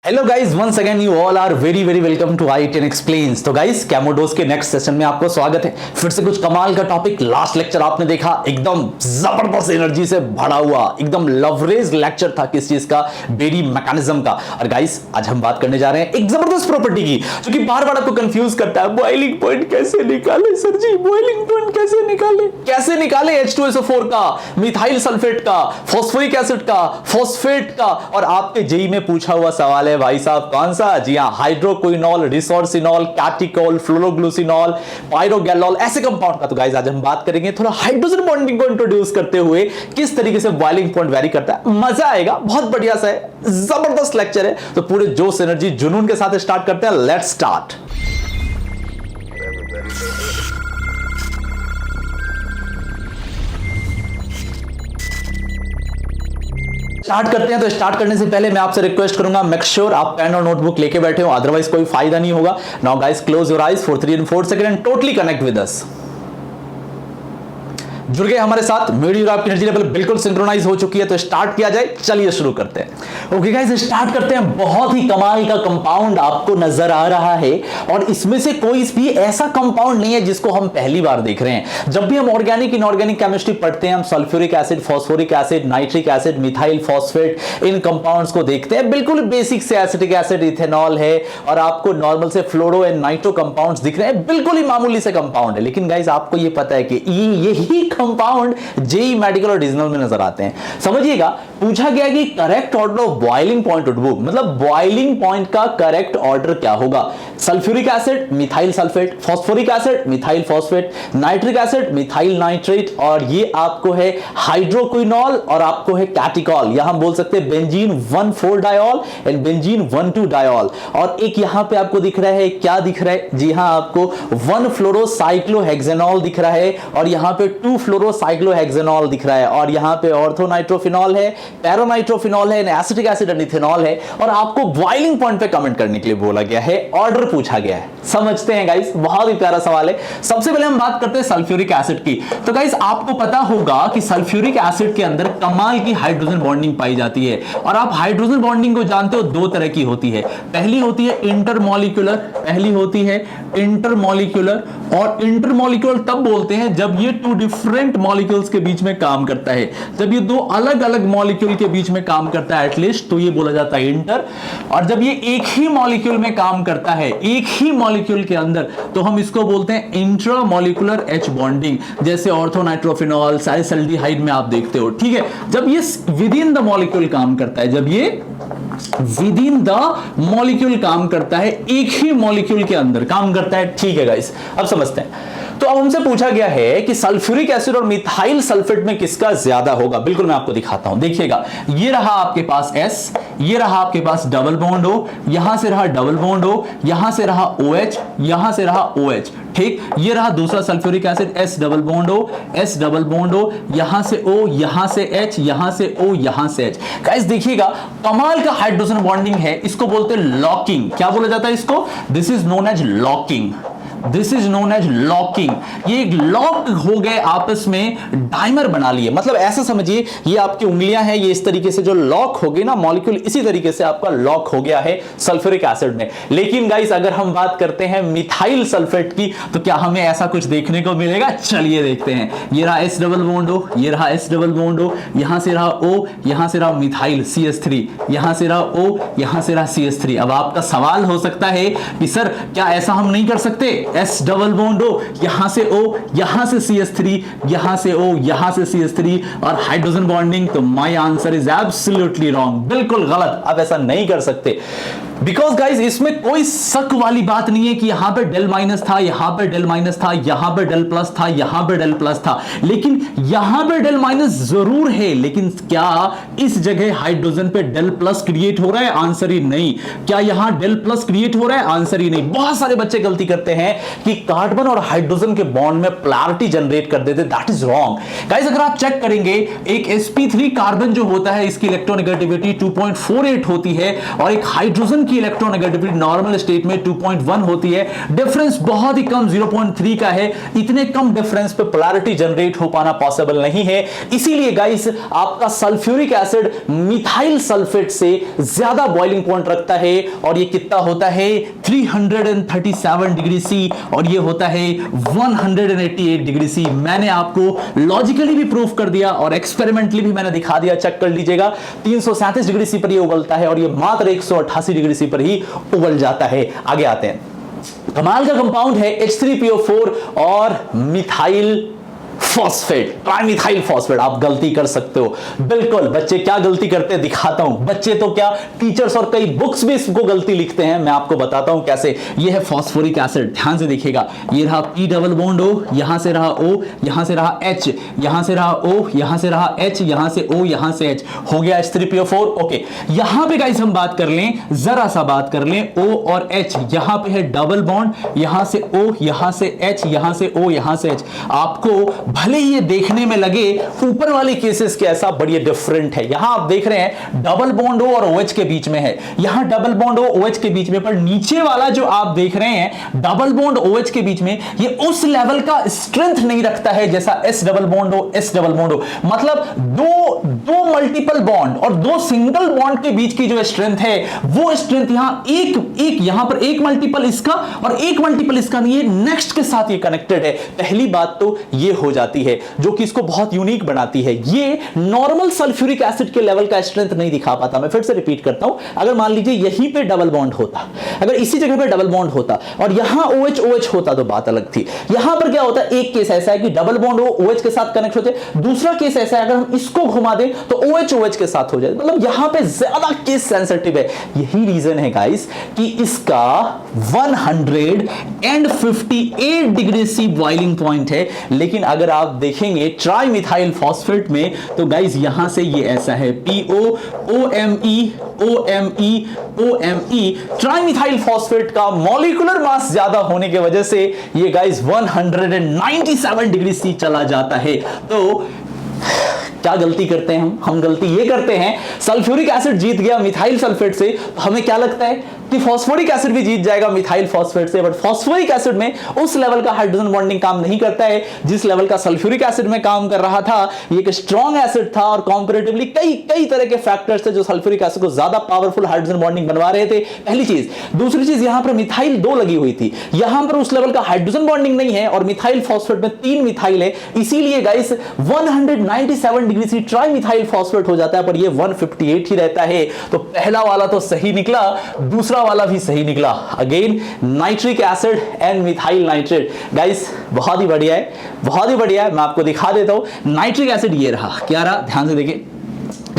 Hello guys, once again you all are very very welcome to i10 explains. तो guys, कैमोडोज के next session में आपको स्वागत है। फिर से कुछ कमाल का टॉपिक। लास्ट लेक्चर आपने देखा, एकदम जबरदस्त एनर्जी से भरा हुआ, एकदम लवरेज लेक्चर था। किस चीज का? बेरी मैकेनिज्म का। और गाइस, आज हम बात करने जा रहे हैं एक जबरदस्त प्रॉपर्टी की, जो कि बार बार आपको कंफ्यूज करता है। बॉइलिंग पॉइंट कैसे निकाले सर जी? बॉइलिंग पॉइंट कैसे निकाले? कैसे निकाले H2SO4 का, मिथाइल सल्फेट का, फॉस्फोरिक एसिड का, फॉस्फेट का? और आपके जेई में पूछा हुआ सवाल है भाई साहब, कौन सा? जी हां, हाइड्रोक्विनोल, रिसोर्सिनोल, कैटिकोल, फ्लोरोग्लूसिनोल, पायरोगैलोल, ऐसे कंपाउंड का। तो गाइस, आज हम बात करेंगे थोड़ा हाइड्रोजन बॉन्डिंग को इंट्रोड्यूस करते हुए, किस तरीके से बॉइलिंग पॉइंट वेरी करता है। मजा आएगा, बहुत बढ़िया सा है, जबरदस्त लेक्चर है। तो पूरे जोश, एनर्जी, जुनून के साथ स्टार्ट करते हैं। Let's start. स्टार्ट करते हैं। तो स्टार्ट करने से पहले मैं आपसे रिक्वेस्ट करूंगा, मेक श्योर आप पेन और नोटबुक लेके बैठे हो, अदरवाइज कोई फायदा नहीं होगा। Now guys, close your eyes for 3 and 4 second and totally connect with us. जुड़ गए हमारे साथ। मेरी और आपकी एनर्जी लेवल बिल्कुल सिंक्रोनाइज हो चुकी है। तो स्टार्ट किया जाए, चलिए शुरू करते हैं। ओके गाइस, स्टार्ट करते हैं। बहुत ही कमाल का कंपाउंड आपको नजर आ रहा है, और इसमें से कोई भी ऐसा कंपाउंड नहीं है जिसको हम पहली बार देख रहे हैं। जब भी हम ऑर्गेनिक इनऑर्गेनिक केमिस्ट्री पढ़ते हैं, हम sulphuric acid, phosphoric acid, nitric acid, methyl phosphate, इन कंपाउंड्स को देखते हैं। बिल्कुल बेसिक से एसिटिक एसिड, इथेनॉल है, और आपको नॉर्मल से फ्लोरो एंड नाइट्रो कंपाउंड्स दिख रहे हैं। बिल्कुल ही मामूली से कंपाउंड है। लेकिन गाइस, आपको यह पता है कि यही कंपाउंड जेई मेडिकल और डिविजनल में नजर आते हैं। समझिएगा, पूछा गया कि correct order of boiling point would be, मतलब बॉइलिंग पॉइंट का करेक्ट ऑर्डर क्या होगा? Sulphuric acid, methyl sulphate, phosphoric acid, methyl phosphate, nitric acid, methyl nitrate, और ये आपको है हाइड्रोक्विनोल, और आपको है कैटिकॉल। यहां हम बोल सकते हैं बेंजीन 1,4-डायोल एंड बेंजीन 1,2-डायोल। और एक यहां पे आपको दिख रहा है, क्या दिख रहा है? जी हां, आपको 1-फ्लोरोसाइक्लोहेक्सेनॉल दिख रहा है, और यहां पे 2-फ्लोरोसाइक्लोहेक्सेनॉल दिख रहा है, और यहां पे ऑर्थोनाइट्रोफिनॉल है, पैरोनाइट्रोफिनॉल है, एसिटिक एसिड एंड इथेनॉल है। और आपको बॉइलिंग पॉइंट पे कमेंट करने के लिए बोला गया है, ऑर्डर पूछा गया है। समझते हैं गाइस, बहुत ही प्यारा सवाल है। सबसे पहले हम बात करते हैं सल्फ्यूरिक एसिड की। तो गाइस, आपको पता होगा कि सल्फ्यूरिक एसिड के अंदर कमाल की हाइड्रोजन बॉन्डिंग पाई जाती है। और आप हाइड्रोजन बॉन्डिंग को जानते हो, दो तरह की होती है। पहली होती है इंटरमॉलिक्यूलर, पहली होती है इंटरमॉलिक्यूलर। और इंटरमॉलिक्यूलर तब बोलते हैं जब ये टू डिफरेंट मॉलिक्यूल्स के बीच में काम करता है। जब ये दो अलग अलग मॉलिक्यूल के बीच में काम करता है एटलीस्ट, तो ये बोला जाता है इंटर। और जब ये एक ही मॉलिक्यूल में काम करता है, एक ही मॉलिक्यूल के अंदर, तो हम इसको बोलते हैं इंट्रामॉलिक्यूलर H बॉन्डिंग। जैसे ऑर्थोनाइट्रोफिनॉल, सैलिसल्डिहाइड में आप देखते हो। ठीक है, जब ये विद इन द मॉलिक्यूल काम करता है, जब ये विद इन द मॉलिक्यूल काम करता है, एक ही मॉलिक्यूल के अंदर काम करता है। ठीक है गाइस, अब समझते हैं। तो अब हमसे पूछा गया है कि सल्फ्यूरिक एसिड और मिथाइल सल्फेट में किसका ज्यादा होगा। बिल्कुल मैं आपको दिखाता हूं, देखिएगा। ये रहा आपके पास S, ये रहा आपके पास डबल बॉन्ड O, यहां से रहा डबल बॉन्ड O, यहां से रहा OH, यहां से रहा OH। ठीक, ये रहा दूसरा sulphuric acid, S double bond O, S double bond O, यहां से O, यहां से H, यहां से O, यहां से H। गाइस देखिएगा, कमाल का हाइड्रोजन बॉन्डिंग है। इसको बोलते हैं लॉकिंग। क्या बोला जाता है इसको? This is known as locking. This is known as locking. ये एक लॉक हो गए, आपस में डाइमर बना लिए। मतलब ऐसा समझिए, ये आपकी उंगलियां हैं, ये इस तरीके से जो लॉक हो गई ना मॉलिक्यूल, इसी तरीके से आपका लॉक हो गया है सल्फ्यूरिक एसिड में। लेकिन गाइस, अगर हम बात करते हैं मिथाइल सल्फेट की, तो क्या हमें ऐसा कुछ देखने को मिलेगा? चलिए देखते हैं। ये रहा S डबल बॉन्ड O, ये रहा S डबल बॉन्ड O, यहां से रहा O, यहां से रहा मिथाइल CH3, यहां से रहा O, यहां से रहा CH3। अब आपका सवाल हो सकता है कि सर, क्या ऐसा हम नहीं कर सकते? S डबल बॉन्ड O, यहां से O, यहां से CH3, यहां से O, यहां से CH3, और हाइड्रोजन बॉन्डिंग। तो my answer is absolutely wrong, बिल्कुल गलत। आप ऐसा नहीं कर सकते। बिकॉज गाइज, इसमें कोई शक वाली बात नहीं है कि यहां पे डेल माइनस था, यहां पे डेल माइनस था, यहां पे डेल प्लस था, यहां पे डेल प्लस था। लेकिन यहां पे डेल माइनस जरूर है, लेकिन क्या इस जगह हाइड्रोजन पे डेल प्लस क्रिएट हो रहा है? आंसर ही नहीं। क्या यहां डेल प्लस क्रिएट हो रहा है? आंसर ही नहीं। बहुत सारे बच्चे गलती करते हैं कि कार्बन और हाइड्रोजन के बॉन्ड में पोलैरिटी जनरेट कर देते, दैट इज रॉन्ग गाइस। अगर आप चेक करेंगे एक sp3 कार्बन जो होता है इसकी इलेक्ट्रोनेगेटिविटी 2.48 होती है और एक हाइड्रोजन की इलेक्ट्रोनेगेटिविटी नॉर्मल स्टेट में 2.1 होती है। डिफरेंस बहुत ही कम 0.3 का है। इतने कम डिफरेंस पे पोलैरिटी जनरेट हो पाना पॉसिबल नहीं है। इसीलिए गाइस आपका सल्फ्यूरिक एसिड मिथाइल सल्फेट से ज्यादा बॉइलिंग पॉइंट रखता है और ये कितना होता है 337 डिग्री सी और ये होता है 188 डिग्री सी। मैंने आपको लॉजिकली भी प्रूफ कर दिया और एक्सपेरिमेंटली भी मैंने दिखा दिया, चेक कर लीजिएगा। 337 डिग्री सी पर ये उबलता है और ये मात्र 188 डिग्री सी पर ही उबल जाता है। आगे आते हैं, कमाल का कंपाउंड है H3PO4 और मिथाइल फॉस्फेट, ट्राइमिथाइल फॉस्फेट। आप गलती कर सकते हो, बिल्कुल। बच्चे क्या गलती करते हैं दिखाता हूं। बच्चे तो क्या, टीचर्स और कई बुक्स भी इसको गलती लिखते हैं। मैं आपको बताता हूं कैसे। ये है फॉस्फोरिक एसिड, ध्यान से देखिएगा। ये रहा P डबल बॉन्ड O, यहां से रहा O, यहां से रहा H, यहां से रहा O, यहां से रहा H, यहां से O, यहां से H, हो गया H3PO4। ओके, यहां पे गाइस हम बात कर लें, जरा सा बात कर लें O और H। यहां पे है डबल बॉन्ड, यहां से O, यहां से H, यहां से O, यहां से H। आपको भले ही ये देखने में लगे ऊपर वाले केसेस के ऐसा, बड़ी डिफरेंट है। यहां आप देख रहे हैं डबल बॉन्ड O और OH के बीच में है, यहां डबल बॉन्ड O OH के बीच में, पर नीचे वाला जो आप देख रहे हैं डबल बॉन्ड OH के बीच में, ये उस लेवल का स्ट्रेंथ नहीं रखता है जैसा S double bond O, S double bond O। मतलब दो मल्टीपल बॉन्ड और दो सिंगल बॉन्ड के बीच की जो स्ट्रेंथ है वो स्ट्रेंथ यहां एक यहां पर एक मल्टीपल इसका और एक मल्टीपल इसका नहीं है, नेक्स्ट के साथ ये कनेक्टेड है। पहली बात तो ये हो जाती है जो कि इसको बहुत यूनिक बनाती है। ये नॉर्मल सल्फ्यूरिक एसिड के लेवल का स्ट्रेंथ नहीं दिखा पाता। मैं फिर से रिपीट करता हूं, अगर मान लीजिए यहीं पे डबल बॉन्ड होता, अगर इसी जगह पे डबल बॉन्ड होता और यहां OH OH होता तो बात अलग थी। यहां पर क्या होता है, एक केस ऐसा है कि डबल बॉन्ड OH के साथ कनेक्ट होते, दूसरा केस ऐसा है अगर हम इसको घुमा दें तो OH OH के साथ हो जाए। मतलब यहां पे ज्यादा केस सेंसिटिव है। यही रीजन है गाइस कि इसका 158 डिग्री सी बॉइलिंग पॉइंट है। लेकिन अगर आप देखेंगे ट्राइमिथाइल फॉस्फेट में तो गाइस यहां से ये ऐसा है PO OMe OMe OMe। Trimethyl phosphate का मॉलिक्यूलर मास ज्यादा होने की वजह से ये गाइस 197 डिग्री सी चला जाता है। तो क्या गलती करते हैं हम गलती ये करते हैं, सल्फ्यूरिक एसिड जीत गया मिथाइल सल्फेट से, तो हमें क्या लगता है कि फॉस्फोरिक एसिड भी जीत जाएगा मिथाइल फॉस्फेट से। बट फॉस्फोरिक एसिड में उस लेवल का हाइड्रोजन बॉन्डिंग काम नहीं करता है जिस लेवल का सल्फ्यूरिक एसिड में काम कर रहा था। ये एक स्ट्रॉन्ग एसिड था और कंपैरेटिवली कई तरह के फैक्टर्स थे जो सल्फ्यूरिक एसिड को ज्यादा पावरफुल हाइड्रोजन बॉन्डिंग बनवा रहे थे, पहली चीज। दूसरी चीज, यहां पर मिथाइल 2 लगी हुई थी, यहां पर उस लेवल का हाइड्रोजन बॉन्डिंग नहीं है और मिथाइल फॉस्फेट में 3 मिथाइल है। इसीलिए guys 197 degree C trimethyl phosphate हो जाता है, पर ये 158 ही रहता है। तो पहला वाला तो सही निकला, दूसरा वाला भी सही निकला। Again nitric acid and methyl nitrate. Guys बहुत ही बढ़िया है, बहुत ही बढ़िया है। मैं आपको दिखा देता हूं। नाइट्रिक एसिड ये रहा, क्या रहा, ध्यान से देखिए,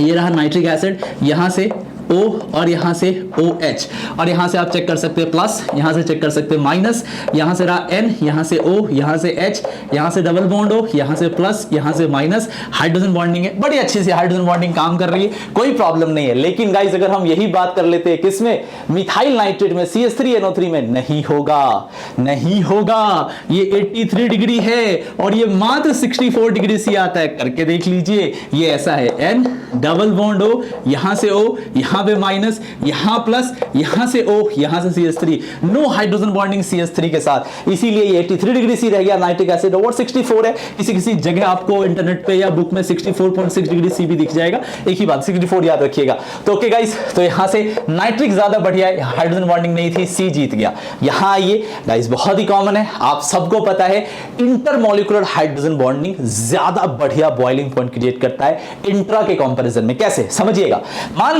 ये रहा नाइट्रिक एसिड, यहां से O और यहां से OH और यहां से आप चेक कर सकते हैं प्लस, यहां से चेक कर सकते हैं माइनस, यहां से रहा N, यहां से O, यहां से H, यहां से डबल बॉन्ड O, यहां से प्लस, यहां से माइनस। हाइड्रोजन बॉन्डिंग है, बड़ी अच्छी सी हाइड्रोजन बॉन्डिंग काम कर रही है, कोई प्रॉब्लम नहीं है। लेकिन गाइस अगर हम यही बात कर लेते हैं किसमें, मिथाइल नाइट्रेट में, CH3NO3 में, नहीं होगा, नहीं होगा। ये 83 डिग्री है और ये मात्र 64 डिग्री सी आता है। करके देख लीजिए, ये ऐसा है N डबल बॉन्ड O, यहां से O, यहां पे माइनस, यहां प्लस, यहां से O, यहां से CH3, no hydrogen bonding CH3 के साथ। इसीलिए ये 83 डिग्री सी रह गया नाइट्रिक एसिड और 64 है। किसी जगह आपको इंटरनेट पे या बुक में 64.6 डिग्री सी भी दिख जाएगा, एक ही बात 64 याद रखिएगा। तो ओके गाइस, तो यहां से नाइट्रिक ज्यादा बढ़िया है, हाइड्रोजन बॉन्डिंग नहीं थी, C जीत गया। यहां आइए गाइस, बहुत ही कॉमन है, आप सबको पता है, इंटरमॉलिक्यूलर हाइड्रोजन बॉन्डिंग ज्यादा बढ़िया बॉइलिंग पॉइंट क्रिएट करता है इंट्रा के कंपैरिजन में। कैसे समझिएगा, मान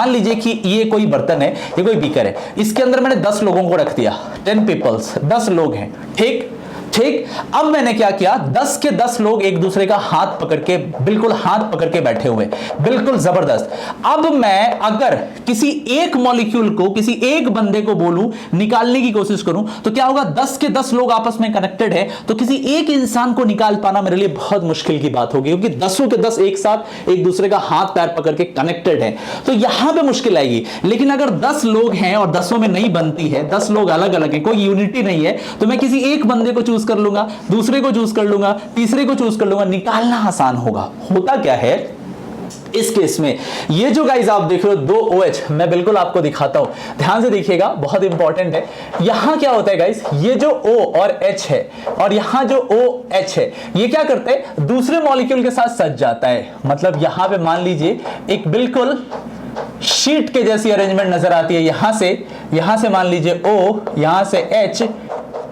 लीजिए कि ये कोई बर्तन है, ये कोई बीकर है, इसके अंदर मैंने 10 लोगों को रख दिया, 10 पीपल्स, 10 लोग हैं, ठीक। ठीक, अब मैंने क्या किया, 10 के 10 लोग एक दूसरे का हाथ पकड़ के, बिल्कुल हाथ पकड़ के बैठे हुए, बिल्कुल जबरदस्त। अब मैं अगर किसी एक मॉलिक्यूल को, किसी एक बंदे को बोलूं निकालने की कोशिश करूं, तो क्या होगा, 10 के 10 लोग आपस में कनेक्टेड है, तो किसी एक इंसान को निकाल पाना मेरे लिए बहुत मुश्किल की बात होगी, क्योंकि 10 के 10 एक साथ एक दूसरे का हाथ पैर पकड़ के कनेक्टेड है, तो यहां पे मुश्किल आएगी। लेकिन अगर 10 लोग हैं और 10 में नहीं बनती है, 10 लोग अलग अलग हैं, कोई यूनिटी नहीं है, तो मैं किसी एक बंदे को चूज कर लूंगा, दूसरे को चूज कर लूंगा, तीसरे को चूज कर लूंगा, निकालना आसान होगा। होता क्या है इस केस में, ये जो गाइस आप देख रहे हो 2 OH, मैं बिल्कुल आपको दिखाता हूं, ध्यान से देखिएगा, बहुत इंपॉर्टेंट है। यहां क्या होता है गाइस, ये जो O और H है और यहां जो OH है, ये क्या करते हैं, दूसरे मॉलिक्यूल के साथ सज जाता है। मतलब यहां पे मान लीजिए एक बिल्कुल शीट के जैसी अरेंजमेंट नजर आती है, यहां से मान लीजिए O, यहां से H,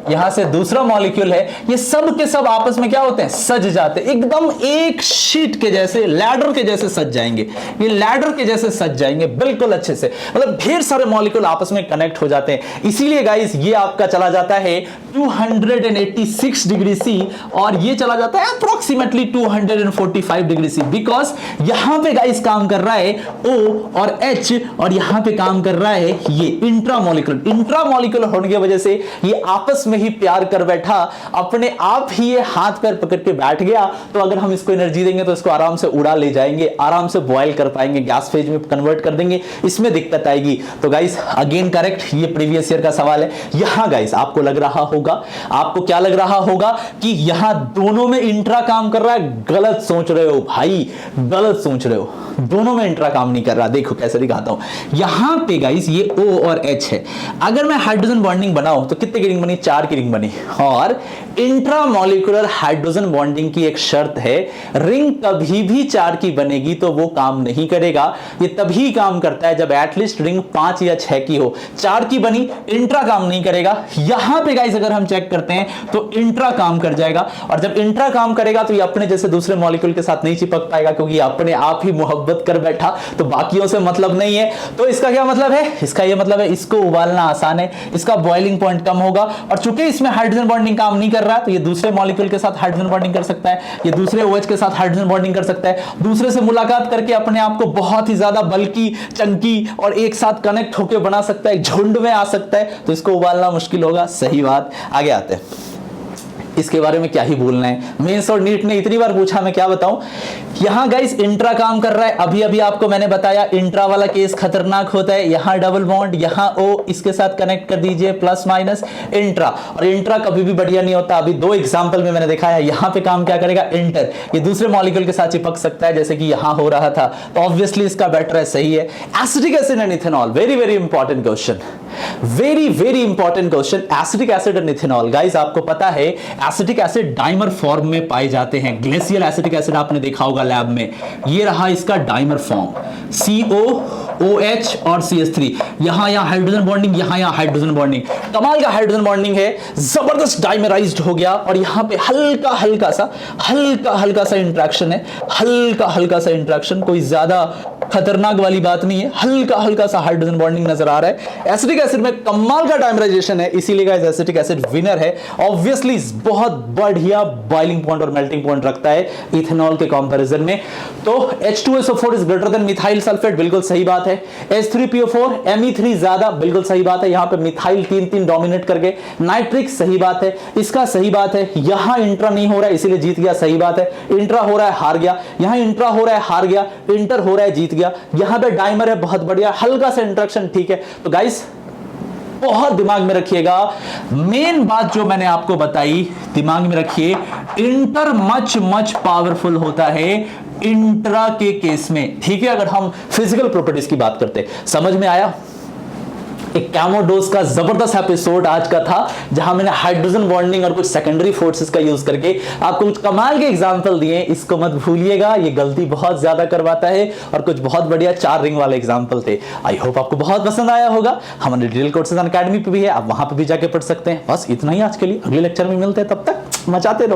यहां से दूसरा मॉलिक्यूल है, ये सब के सब आपस में क्या होते हैं, सज जाते हैं, एकदम एक शीट के जैसे, लैडर के जैसे सज जाएंगे, ये लैडर के जैसे सज जाएंगे बिल्कुल अच्छे से। मतलब ढेर सारे मॉलिक्यूल आपस में कनेक्ट हो जाते हैं। इसीलिए गाइस ये आपका चला जाता है 286 डिग्री C और ये चला जाता है अप्रोक्सीमेटली 245 डिग्री C, बिकॉज यहां पे गाइस काम कर रहा है O और H और यहां पे काम कर रहा है ये इंट्रामॉलिक्यूलर होने की वजह से ये आपस में ही प्यार कर बैठा, अपने आप ही ये हाथ पैर पकड़ के बैठ गया। तो अगर हम इसको एनर्जी देंगे तो इसको आराम से उड़ा ले जाएंगे, आराम से बॉयल कर पाएंगे, गैस फेज में कन्वर्ट कर देंगे, इसमें दिक्कत आएगी। तो गाइस अगेन करेक्ट, ये प्रीवियस ईयर का सवाल है। यहां गाइस आपको लग रहा होगा, आपको क्या लग रहा होगा कि यहां दोनों में इंट्रा काम कर रहा है। गलत सोच रहे हो भाई, गलत सोच रहे हो, दोनों में इंट्रा काम नहीं कर रहा। देखो कैसे दिखाता हूं, यहां पे गाइस ये O और H है, अगर मैं हाइड्रोजन बॉन्डिंग बनाऊं तो कितने की रिंग बनी, 4 की रिंग बनी। और इंट्रामॉलिक्यूलर हाइड्रोजन बॉन्डिंग की एक शर्त है, रिंग कभी भी 4 की बनेगी तो वो काम नहीं करेगा। ये तभी काम करता है जब एटलीस्ट रिंग 5 या 6 की हो। 4 की बनी, इंट्रा काम नहीं करेगा। यहां पे गाइस अगर हम चेक करते हैं तो इंट्रा काम कर जाएगा, और जब इंट्रा काम करेगा तो ये अपने जैसे दूसरे मॉलिक्यूल के साथ नहीं चिपक पाएगा, क्योंकि अपने आप ही मोहब्बत कर बैठा, तो बाकियों से मतलब नहीं है। तो इसका क्या मतलब है, इसका ये मतलब है इसको उबालना आसान है, इसका बॉइलिंग पॉइंट कम होगा, और चूंकि इसमें हाइड्रोजन बॉन्डिंग काम नहीं कर रहा तो ये दूसरे मॉलिक्यूल के साथ हाइड्रोजन बॉन्डिंग कर सकता है, ये दूसरे OH के साथ हाइड्रोजन बॉन्डिंग कर सकता है, दूसरे से मुलाकात करके अपने आप को बहुत ही ज्यादा बल्कि, चंकी और एक साथ कनेक्ट होकर बना सकता है, झुंड में आ सकता है। तो इसको उबालना मुश्किल होगा, सही बात। आगे आते हैं, इसके बारे में क्या ही बोलना है, मेंस और नीट ने इतनी बार पूछा, मैं क्या बताऊं। यहां गाइस इंट्रा काम कर रहा है, अभी अभी आपको मैंने बताया इंट्रा वाला केस खतरनाक होता है। यहां डबल बॉन्ड, यहां O, इसके साथ कनेक्ट कर दीजिए, प्लस माइनस इंट्रा, और इंट्रा कभी भी बढ़िया नहीं होता। अभी 2 एग्जांपल में मैंने दिखाया, यहां पे काम क्या करेगा, इंटर, ये दूसरे मॉलिक्यूल के साथ चिपक सकता है, जैसे कि यहां हो रहा था, तो ऑब्वियसली इसका बेटर है, सही है। Acetic acid and ethanol, very very important question, very very important question. Acetic acid and ethanol, guys आपको पता है एसिटिक एसिड डाइमर फॉर्म में पाए जाते हैं। ग्लेशियल एसिटिक एसिड आपने देखा होगा लैब में, ये रहा इसका डाइमर फॉर्म, COOH और CH3, यहां हाइड्रोजन बॉन्डिंग, यहां हाइड्रोजन बॉन्डिंग, कमाल का हाइड्रोजन बॉन्डिंग है, जबरदस्त डाइमराइज्ड हो गया, और यहां पे हल्का हल्का सा इंटरेक्शन है, हल्का सा इंटरेक्शन, कोई ज्यादा खतरनाक वाली बात नहीं है, हल्का सा हाइड्रोजन बॉन्डिंग नजर आ रहा है। एसिटिक एसिड में कमाल का डाइमराइजेशन है, इसीलिए गाइस एसिटिक एसिड विनर है। ऑब्वियसली बहुत बढ़िया बॉइलिंग पॉइंट और मेल्टिंग पॉइंट रखता है इथेनॉल के कंपैरिजन में। तो H2SO4 is greater than methyl sulphate, बिल्कुल सही बात है। H3PO4 Me3 ज्यादा, बिल्कुल सही बात है। यहां पे मिथाइल 3 डोमिनेट कर गए। नाइट्रिक, सही बात है, इसका सही बात है। यहां इंट्रा नहीं हो रहा है इसीलिए जीत गया, सही बात है। इंट्रा हो रहा है, हार गया। यहां इंट्रा हो रहा है, हार गया। इंटर हो रहा है, जीत गया। यहां पे डाइमर है, बहुत बढ़िया, हल्का सा इंटरेक्शन, ठीक है। तो गाइस बहुत दिमाग में रखिएगा, मेन बात जो मैंने आपको बताई दिमाग में रखिए, इंटर मच पावरफुल होता है इंट्रा के केस में, ठीक है। अगर हम फिजिकल प्रॉपर्टीज की बात करते, समझ में आया। एक कैमोडोज का जबरदस्त एपिसोड आज का था, जहां मैंने हाइड्रोजन बॉन्डिंग और कुछ सेकेंडरी फोर्सेस का यूज करके आपको कुछ कमाल के एग्जांपल दिए, इसको मत भूलिएगा, ये गलती बहुत ज्यादा करवाता है। और कुछ बहुत बढ़िया 4 रिंग वाले एग्जांपल थे। आई होप आपको बहुत पसंद आया होगा। हमारे डिटेल कोर्सेज अकेडमी पे भी है, आप वहां पे भी जाके पढ़ सकते हैं। बस इतना ही आज के लिए, अगले लेक्चर में मिलते हैं, तब तक मचाते रहो।